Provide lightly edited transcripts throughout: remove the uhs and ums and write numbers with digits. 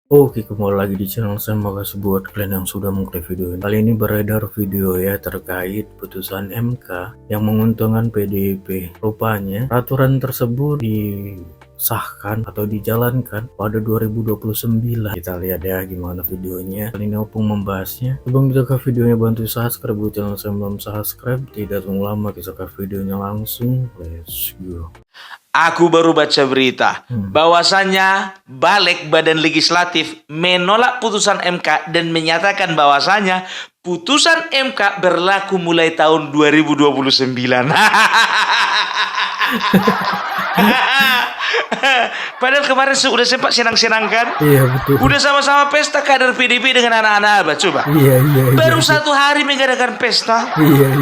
Oke, kembali lagi di channel saya. Makasih buat kalian yang sudah mengklik video ini. Kali ini beredar video ya terkait putusan MK yang menguntungkan PDIP. Rupanya peraturan tersebut disahkan atau dijalankan pada 2029. Kita lihat ya gimana videonya. Kali ini Opung membahasnya. Sebelum kita ke videonya, bantu subscribe buat channel saya belum subscribe. Tidak tunggu lama, kita ke videonya langsung. Let's go. Aku baru baca berita bahwasannya Balik Badan Legislatif menolak putusan MK dan menyatakan bahwasannya putusan MK berlaku mulai tahun 2029. Padahal kemarin sudah sempat senang-senang kan? Iya betul. Udah sama-sama pesta kader PDIP dengan anak-anak Abah. Coba. Iya. Baru satu hari mengadakan pesta. Iya.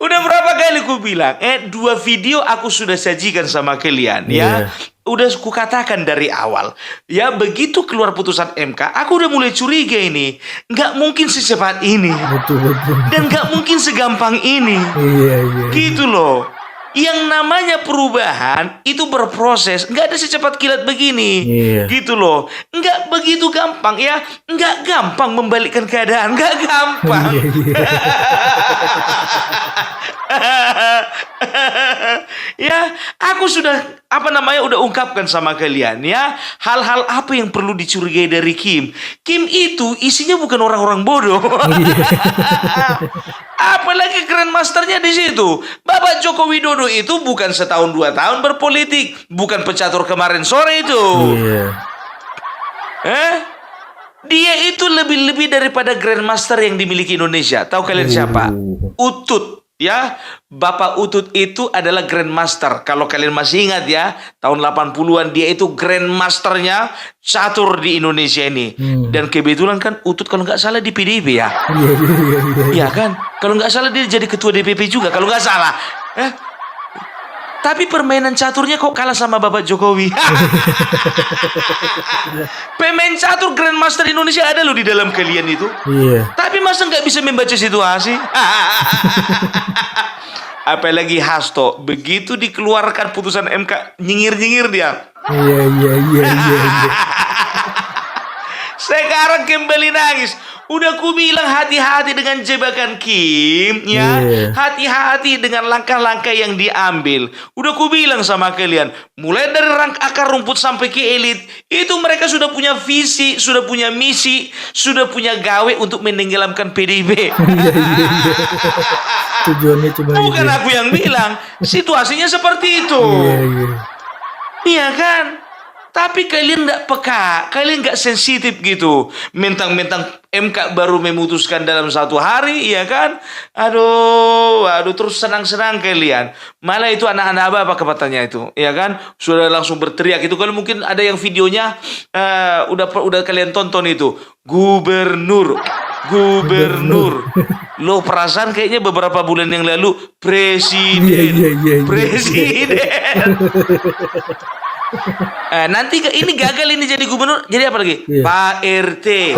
Udah berapa kali ku bilang, 2 video aku sudah sajikan sama kalian ya. Udah ku katakan dari awal. Ya begitu keluar putusan MK, aku udah mulai curiga ini. Nggak mungkin secepat ini. Betul. Dan nggak mungkin segampang ini. Iya. Gitu loh. Yang namanya perubahan itu berproses, nggak ada secepat kilat begini. Gitu loh. Nggak begitu gampang ya. Nggak gampang membalikkan keadaan, nggak gampang. Ya, aku sudah udah ungkapkan sama kalian ya, hal-hal apa yang perlu dicurigai dari Kim. Kim itu isinya bukan orang-orang bodoh. Apalagi Grandmasternya di situ. Bapak Joko Widodo itu bukan setahun 2 tahun berpolitik, bukan pecatur kemarin sore itu. Dia itu lebih daripada Grandmaster yang dimiliki Indonesia. Tahu kalian siapa? Utut. Ya, Bapak Utut itu adalah Grandmaster. Kalau kalian masih ingat ya, tahun 80-an dia itu Grandmasternya catur di Indonesia ini. Dan kebetulan kan Utut kalau nggak salah di PDIP ya. Iya kan? Kalau nggak salah dia jadi ketua DPP juga, kalau nggak salah. Tapi permainan caturnya kok kalah sama Bapak Jokowi. Pemain catur Grandmaster Indonesia ada loh di dalam kalian itu. Tapi masa nggak bisa membaca situasi? Apalagi Hasto, begitu dikeluarkan putusan MK, nyingir-nyingir dia. Iya. Sekarang kembali nangis. Udah ku bilang hati-hati dengan jebakan Kim ya. Hati-hati dengan langkah-langkah yang diambil. Udah ku bilang sama kalian, mulai dari akar rumput sampai ke elit, itu mereka sudah punya visi, sudah punya misi, sudah punya gawe untuk menenggelamkan PDIP. Tujuannya cuma bukan aku yang bilang, situasinya seperti itu. Iya kan? Tapi kalian nggak peka, kalian nggak sensitif gitu. Mentang-mentang MK baru memutuskan dalam 1 hari, ya kan? Aduh, terus senang-senang kalian. Malah itu anak-anak apa katanya itu, ya kan? Sudah langsung berteriak itu. Kalau mungkin ada yang videonya udah kalian tonton itu, gubernur. Lo perasaan kayaknya beberapa bulan yang lalu presiden. Nanti ini gagal ini jadi gubernur, jadi apa lagi? Pak RT.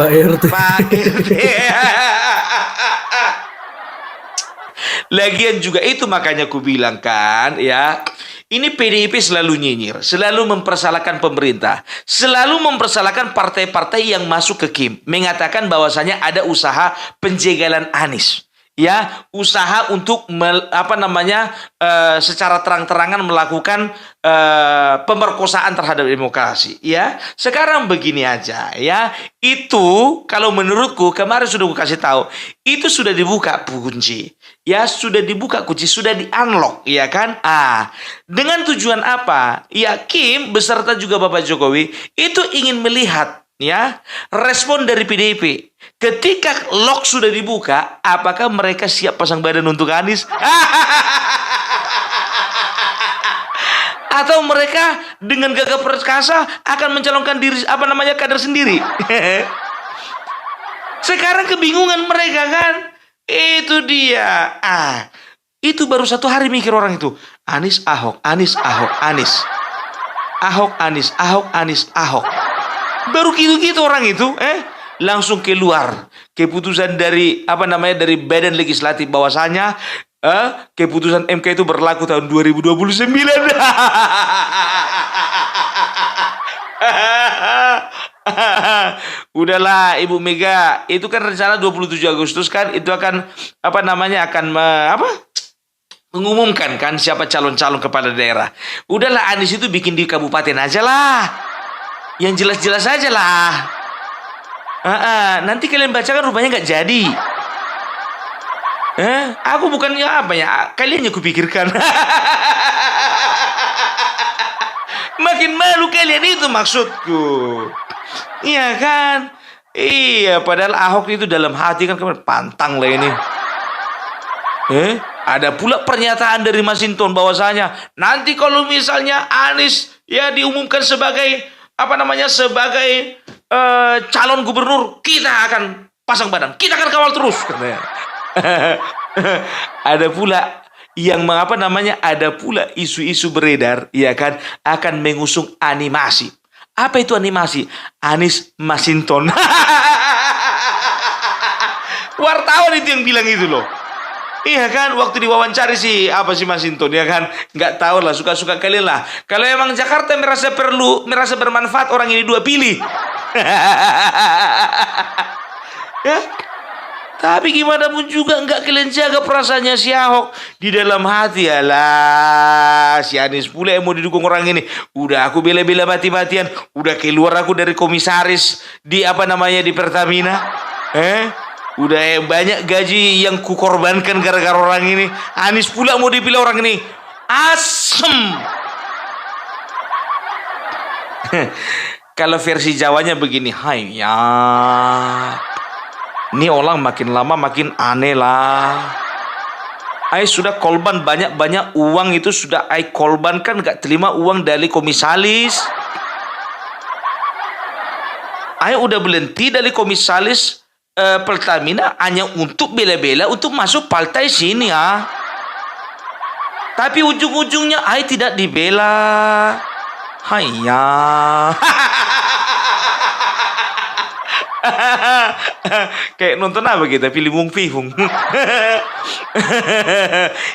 Lagian juga itu makanya ku bilang kan ya, ini PDIP selalu nyinyir, selalu mempersalahkan pemerintah, selalu mempersalahkan partai-partai yang masuk ke Kim, mengatakan bahwasanya ada usaha penjegalan Anies. Ya, usaha untuk secara terang-terangan melakukan pemerkosaan terhadap demokrasi. Ya, sekarang begini aja ya, itu kalau menurutku kemarin sudah aku kasih tahu, itu sudah dibuka kunci. Ya, sudah dibuka kunci, sudah di-unlock, ya kan? Dengan tujuan apa? Ya, Kim beserta juga Bapak Jokowi itu ingin melihat ya respon dari PDIP. Ketika lock sudah dibuka, apakah mereka siap pasang badan untuk Anies? Atau mereka dengan gagah perkasa akan mencalonkan diri kader sendiri? Sekarang kebingungan mereka kan? Itu dia. Itu baru 1 hari mikir orang itu. Anies, Ahok, Anies, Ahok, Anies. Ahok, Anies, Ahok, Anies, Ahok. Baru gitu-gitu orang itu, langsung keluar keputusan dari dari Badan Legislatif bahwasanya keputusan MK itu berlaku tahun 2029. Udahlah Ibu Mega, itu kan rencana 27 Agustus kan, itu akan mengumumkan kan siapa calon-calon kepala daerah. Udahlah Anies itu bikin di kabupaten aja lah, yang jelas-jelas aja lah. Nanti kalian bacakan rupanya nggak jadi. Aku bukannya apa ya, kalian yang kupikirkan. Makin malu kalian, itu maksudku. Iya kan? Iya, padahal Ahok itu dalam hati kan pantang lah ini. Ada pula pernyataan dari Masinton bahwasanya nanti kalau misalnya Anies ya diumumkan sebagai sebagai calon gubernur, kita akan pasang badan, kita akan kawal terus katanya. Ada pula yang ada pula isu-isu beredar, ya kan, akan mengusung animasi. Apa itu animasi? Anies Masinton. Wartawan itu yang bilang itu loh. Iya kan, waktu diwawancari si Masinton, ya kan, nggak tahu lah, suka-suka kalian lah. Kalau emang Jakarta merasa bermanfaat, orang ini dua pilih. Ya. Tapi gimana pun juga nggak kalian jaga perasaannya si Ahok. Di dalam hati, alah, si Anies pula yang mau didukung orang ini. Udah aku bela-bela mati-matian. Udah keluar aku dari komisaris di di Pertamina. Udah banyak gaji yang kukorbankan gara-gara orang ini. Anies pula mau dipilih orang ini. Asem. Kalau versi Jawanya begini, hai ya. Ini orang makin lama makin aneh lah. Ai sudah kolban banyak-banyak uang itu sudah ai kolban kan, gak terima uang dari komisalis. Ai udah berhenti dari komisalis Pertamina hanya untuk bela-bela untuk masuk partai sini ya. Tapi ujung-ujungnya ai tidak dibela. Hayya. Kayak nonton apa kita, film Wong Fihung.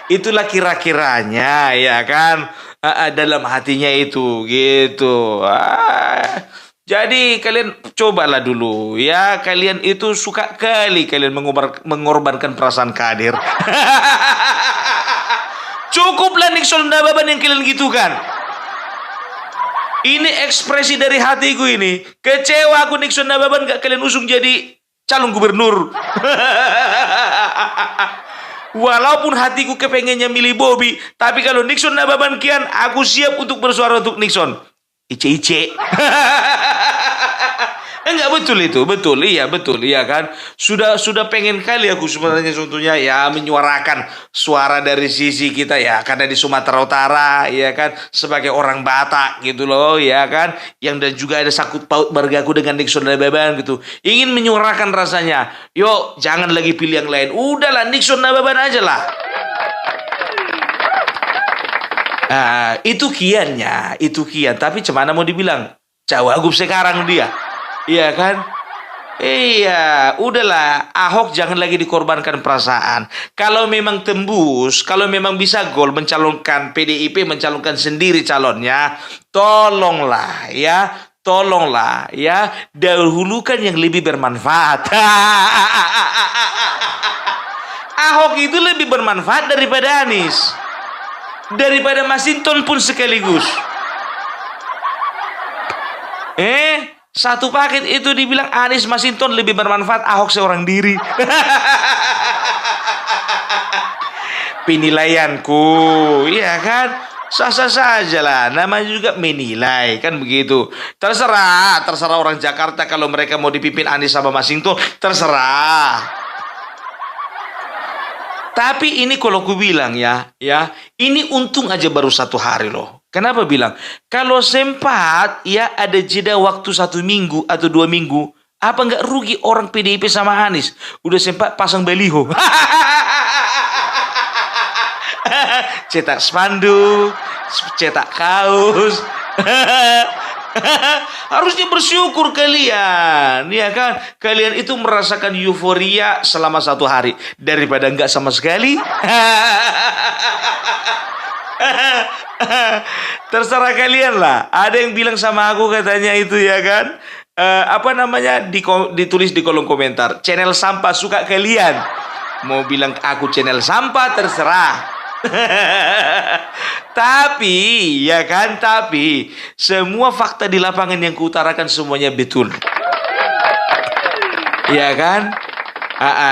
Itulah kira-kiranya, ya kan, dalam hatinya itu gitu. Jadi kalian cobalah dulu ya, kalian itu suka kali kalian mengorbankan perasaan kader. Cukuplah Nixon Nababan yang kalian gitu kan. Ini ekspresi dari hatiku ini. Kecewa aku Nixon Nababan gak kalian usung jadi calon gubernur. Walaupun hatiku kepengennya milih Bobby, tapi kalau Nixon Nababan kian, aku siap untuk bersuara untuk Nixon. Ice-ice. Enggak, betul, iya kan. Sudah pengen kali aku sebenarnya contohnya ya menyuarakan suara dari sisi kita ya, karena di Sumatera Utara ya kan, sebagai orang Batak gitu loh ya kan, yang dan juga ada sakut paut margaku dengan Nixon Nababan gitu. Ingin menyuarakan rasanya, yuk jangan lagi pilih yang lain. Udahlah Nixon Nababan aja lah. Itu kiannya, tapi cemana mau dibilang? Cawagup sekarang dia. Iya kan? Iya, udahlah, Ahok jangan lagi dikorbankan perasaan. Kalau memang tembus, kalau memang bisa gol mencalonkan PDIP, mencalonkan sendiri calonnya, tolonglah ya, dahulukan yang lebih bermanfaat. Ahok itu lebih bermanfaat daripada Anies, daripada Masinton pun sekaligus. Satu paket itu dibilang Anies Masinton lebih bermanfaat, Ahok seorang diri. Penilaianku, iya kan, sah-sah saja lah. Namanya juga menilai kan begitu. Terserah orang Jakarta kalau mereka mau dipimpin Anies sama Masinton, terserah. Tapi ini kalau ku bilang ya, ini untung aja baru 1 hari loh. Kenapa bilang? Kalau sempat ya ada jeda waktu 1 minggu atau 2 minggu, apa nggak rugi orang PDIP sama Anies? Udah sempat pasang baliho. Cetak spanduk, cetak kaos. Harusnya bersyukur kalian, ya kan? Kalian itu merasakan euforia selama 1 hari daripada nggak sama sekali. Terserah kalian lah. Ada yang bilang sama aku katanya itu ya kan. Apa namanya ditulis di kolom komentar. Channel sampah suka kalian. Mau bilang aku channel sampah terserah. Tapi ya kan. Tapi semua fakta di lapangan yang kuutarakan semuanya betul. Ya kan.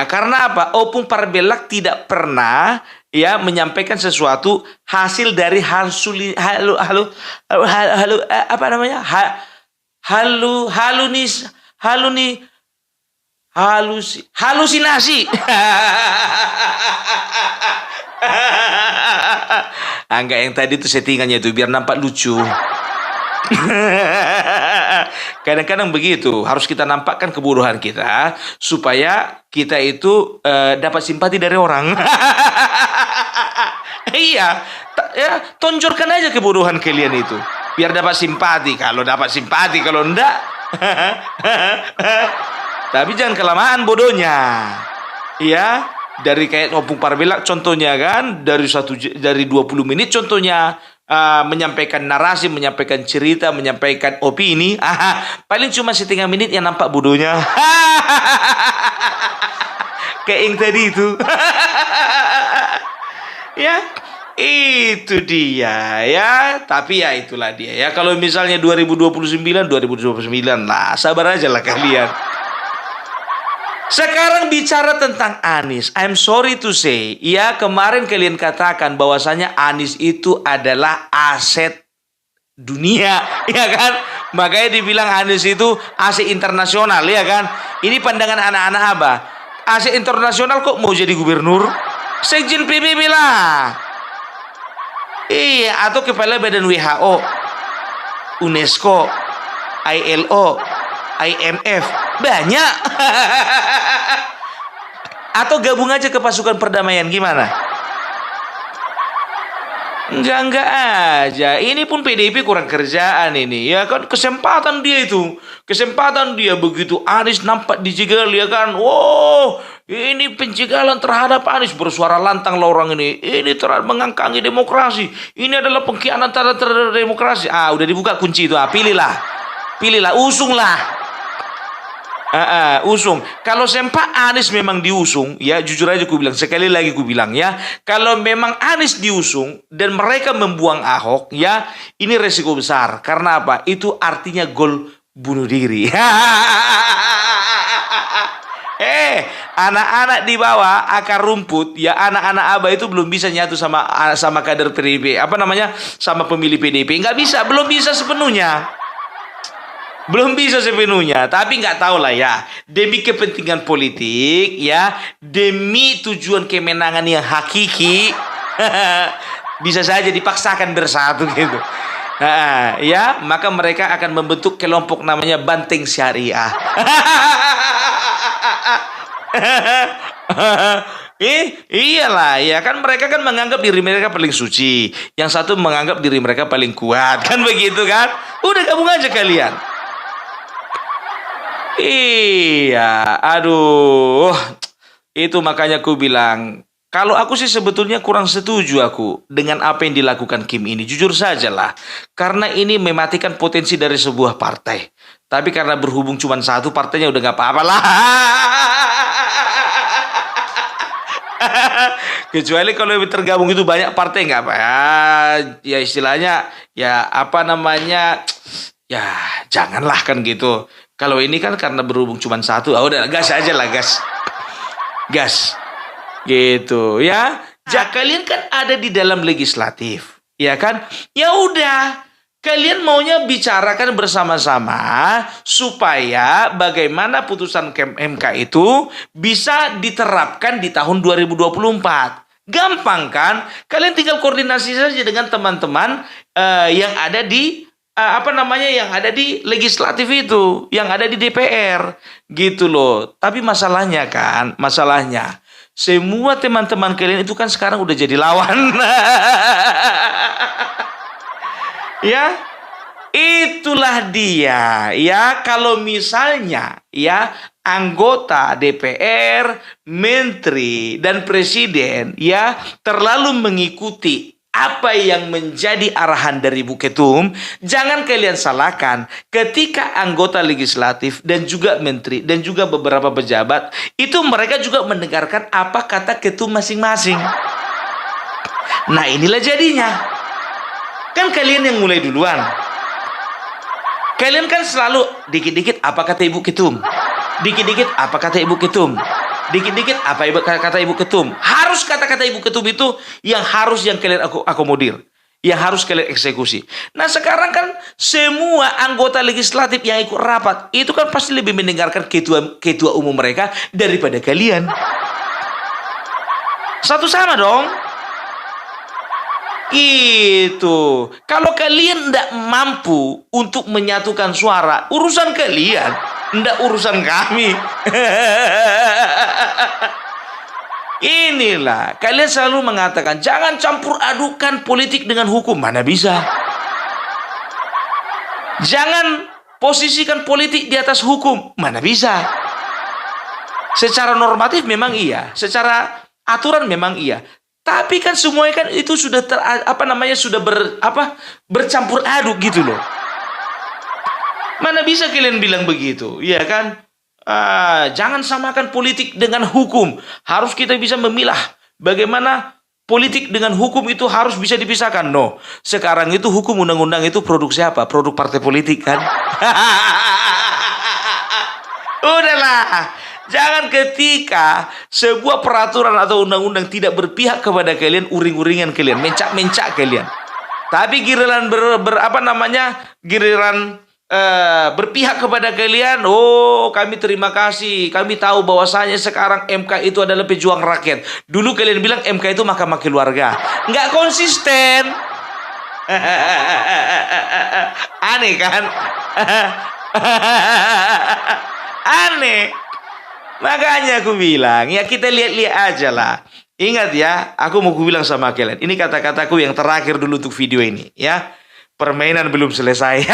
Karena apa? Opung Parbelak tidak pernah ya menyampaikan sesuatu hasil dari halusinasi. Enggak, yang tadi itu settingannya itu biar nampak lucu. Kadang-kadang begitu, harus kita nampakkan kebodohan kita supaya kita itu dapat simpati dari orang. Iya, ya tonjolkan aja kebodohan kalian itu biar dapat simpati. Kalau dapat simpati, kalau enggak tapi jangan kelamaan bodohnya. Iya, dari kayak Opung Parbelak contohnya kan, dari 20 menit contohnya. Menyampaikan narasi, menyampaikan cerita, menyampaikan opini. Paling cuma setengah menit yang nampak bodohnya. Kayak yang tadi itu. Ya, itu dia ya. Tapi ya itulah dia ya. Kalau misalnya 2029 lah, sabar aja lah kalian. Sekarang bicara tentang Anies, I'm sorry to say, ya kemarin kalian katakan bahwasanya Anies itu adalah aset dunia, ya kan? Makanya dibilang Anies itu aset internasional, ya kan? Ini pandangan anak-anak apa? Aset internasional kok mau jadi gubernur? Sekjen PBB lah. Iya, atau kepala badan WHO, UNESCO, ILO, IMF, banyak. Atau gabung aja ke pasukan perdamaian, gimana? Enggak aja. Ini pun PDIP kurang kerjaan ini. Ya kan, kesempatan dia itu. Kesempatan dia begitu Anies nampak dijegal, ya kan. Wow, ini penjegalan terhadap Anies. Bersuara lantang lah orang ini. Ini mengangkangi demokrasi. Ini adalah pengkhianatan terhadap demokrasi. Udah dibuka kunci itu. Pilihlah. Pilihlah, usunglah. Usung. Kalau sempat Anies memang diusung, ya jujur aja ku bilang, sekali lagi ku bilang ya, kalau memang Anies diusung dan mereka membuang Ahok, ya ini resiko besar. Karena apa? Itu artinya gol bunuh diri. Anak-anak di bawah akar rumput, ya anak-anak Abah itu belum bisa nyatu sama kader PDIP, apa namanya, sama pemilih PDIP. Nggak bisa, belum bisa sepenuhnya. Belum bisa sepenuhnya, tapi nggak tahu lah ya. Demi kepentingan politik, ya, demi tujuan kemenangan yang hakiki, bisa saja dipaksakan bersatu gitu. Ya, maka mereka akan membentuk kelompok namanya Banteng Syariah. Iyalah, ya kan mereka kan menganggap diri mereka paling suci, yang satu menganggap diri mereka paling kuat, kan begitu kan? Udah gabung aja kalian. Iya, aduh, itu makanya aku bilang, kalau aku sih sebetulnya kurang setuju aku dengan apa yang dilakukan Kim ini, jujur saja lah, karena ini mematikan potensi dari sebuah partai. Tapi karena berhubung cuma satu partainya udah nggak apa-apa lah. Kecuali kalau tergabung itu banyak partai nggak apa ya istilahnya ya apa namanya ya janganlah kan gitu. Kalau ini kan karena berhubung cuma satu, udah gas aja lah, gas gitu ya. Kalian kan ada di dalam legislatif, ya kan? Ya udah, kalian maunya bicarakan bersama-sama supaya bagaimana putusan MK itu bisa diterapkan di tahun 2024. Gampang kan? Kalian tinggal koordinasi saja dengan teman-teman yang ada di yang ada di legislatif itu, yang ada di DPR gitu loh. Tapi masalahnya semua teman-teman kalian itu kan sekarang udah jadi lawan. Ya, itulah dia. Ya, kalau misalnya ya anggota DPR, menteri dan presiden ya terlalu mengikuti apa yang menjadi arahan dari Bu Ketum, jangan kalian salahkan ketika anggota legislatif dan juga menteri dan juga beberapa pejabat itu mereka juga mendengarkan apa kata ketum masing-masing. Nah, inilah jadinya. Kan kalian yang mulai duluan. Kalian kan selalu dikit-dikit apa kata Ibu Ketum. Dikit-dikit apa kata Ibu Ketum. Dikit-dikit apa kata Ibu Ketum. Harus kata-kata Ibu Ketum itu yang kalian akomodir. Yang harus kalian eksekusi. Nah, sekarang kan semua anggota legislatif yang ikut rapat itu kan pasti lebih mendengarkan ketua umum mereka daripada kalian. Satu sama dong. Itu. Kalau kalian tidak mampu untuk menyatukan suara, urusan kalian. Nggak urusan kami. Inilah, kalian selalu mengatakan jangan campur adukan politik dengan hukum. Mana bisa? Jangan posisikan politik di atas hukum. Mana bisa? Secara normatif memang iya, secara aturan memang iya. Tapi kan semuanya kan itu sudah bercampur aduk gitu loh. Mana bisa kalian bilang begitu, ya kan? Jangan samakan politik dengan hukum. Harus kita bisa memilah bagaimana politik dengan hukum itu harus bisa dipisahkan. No, sekarang itu hukum undang-undang itu produk siapa? Produk partai politik kan? Udahlah. Jangan ketika sebuah peraturan atau undang-undang tidak berpihak kepada kalian, uring-uringan kalian, mencak-mencak kalian. Tapi giliran giliran berpihak kepada kalian, oh kami terima kasih, kami tahu bahwasanya sekarang MK itu adalah pejuang rakyat. Dulu kalian bilang MK itu mahkamah keluarga. Nggak konsisten. Aneh kan? Aneh. Makanya aku bilang, ya kita lihat-lihat aja lah. Ingat ya, aku mau bilang sama kalian, ini kata-kataku yang terakhir dulu untuk video ini, ya. Permainan belum selesai.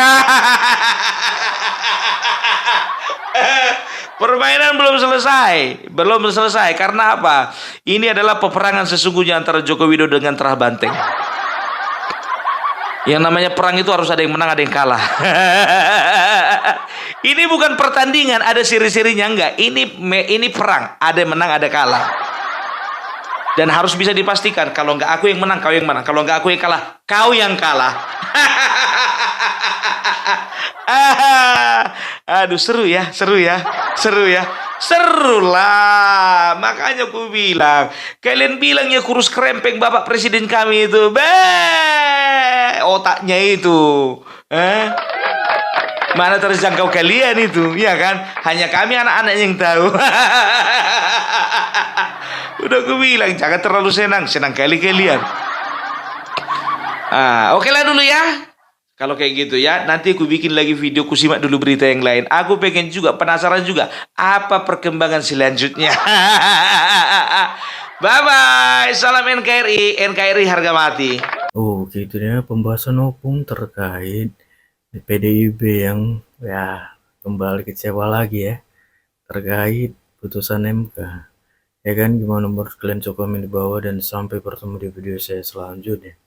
Permainan belum selesai. Belum selesai. Karena apa? Ini adalah peperangan sesungguhnya antara Joko Widodo dengan Terah Banteng. Yang namanya perang itu harus ada yang menang, ada yang kalah. Ini bukan pertandingan, ada seri-serinya, enggak. Ini perang, ada yang menang, ada kalah. Dan harus bisa dipastikan, kalau enggak aku yang menang, kau yang menang. Kalau enggak aku yang kalah, kau yang kalah. Aduh, seru ya. Seru lah. Makanya aku bilang, kalian bilang ya kurus kerempeng Bapak Presiden kami itu. Otaknya itu. Mana terjangkau kalian itu, ya kan? Hanya kami anak-anak yang tahu. Udah aku bilang, jangan terlalu senang kali kalian. Oke lah dulu ya. Kalau kayak gitu ya, nanti aku bikin lagi video, ku simak dulu berita yang lain. Aku pengen juga, penasaran juga, apa perkembangan selanjutnya. Bye-bye, salam NKRI harga mati. Oh, gitu ya pembahasan opung terkait PDIP yang ya kembali kecewa lagi ya terkait putusan MK. Ya kan, gimana menurut kalian, coba komen di bawah dan sampai bertemu di video saya selanjutnya.